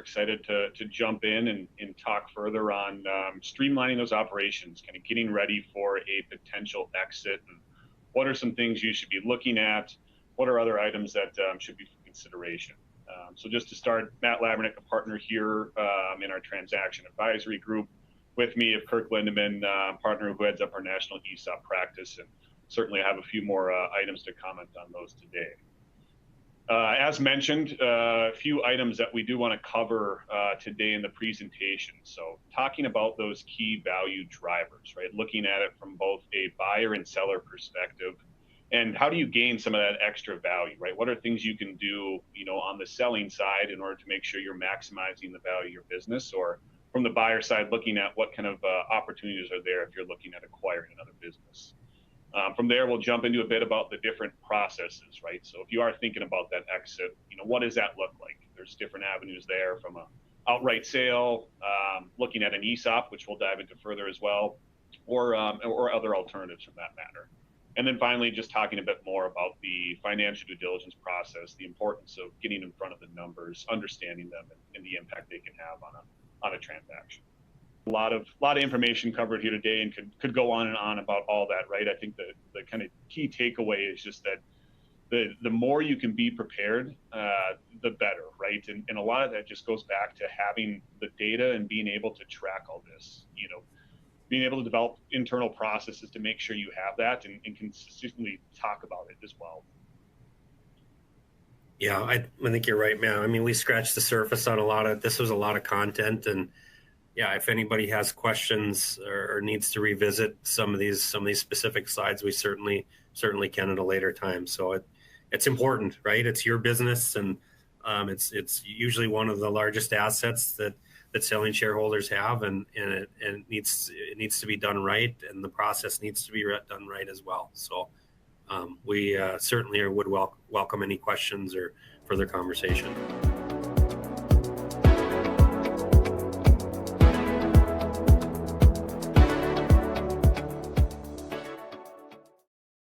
excited to jump in and talk further on streamlining those operations, kind of getting ready for a potential exit, and what are some things you should be looking at, what are other items that should be for consideration. So just to start, Matt Lavernick, a partner here in our transaction advisory group. With me of Kirk Lindeman, partner who heads up our national ESOP practice, and certainly I have a few more items to comment on those today. As mentioned, a few items that we do want to cover today in the presentation. So talking about those key value drivers, right? Looking at it from both a buyer and seller perspective, and how do you gain some of that extra value, right? What are things you can do, on the selling side in order to make sure you're maximizing the value of your business, or from the buyer side, looking at what kind of opportunities are there if you're looking at acquiring another business. From there, we'll jump into a bit about the different processes, right? So if you are thinking about that exit, what does that look like? There's different avenues there, from a outright sale, looking at an ESOP, which we'll dive into further as well, or other alternatives from that matter. And then finally, just talking a bit more about the financial due diligence process, the importance of getting in front of the numbers, understanding them, and the impact they can have on a transaction. A lot of information covered here today, and could go on and on about all that, right? I think the kind of key takeaway is just that the more you can be prepared, the better, right? And a lot of that just goes back to having the data and being able to track all this, being able to develop internal processes to make sure you have that and consistently talk about it as well. Yeah, I think you're right, man. I mean, we scratched the surface on this was a lot of content, and yeah, if anybody has questions or needs to revisit some of these specific slides, we certainly can at a later time. So it's important, right? It's your business, and it's usually one of the largest assets that selling shareholders have, and it needs to be done right, and the process needs to be done right as well. So we certainly would welcome any questions or further conversation.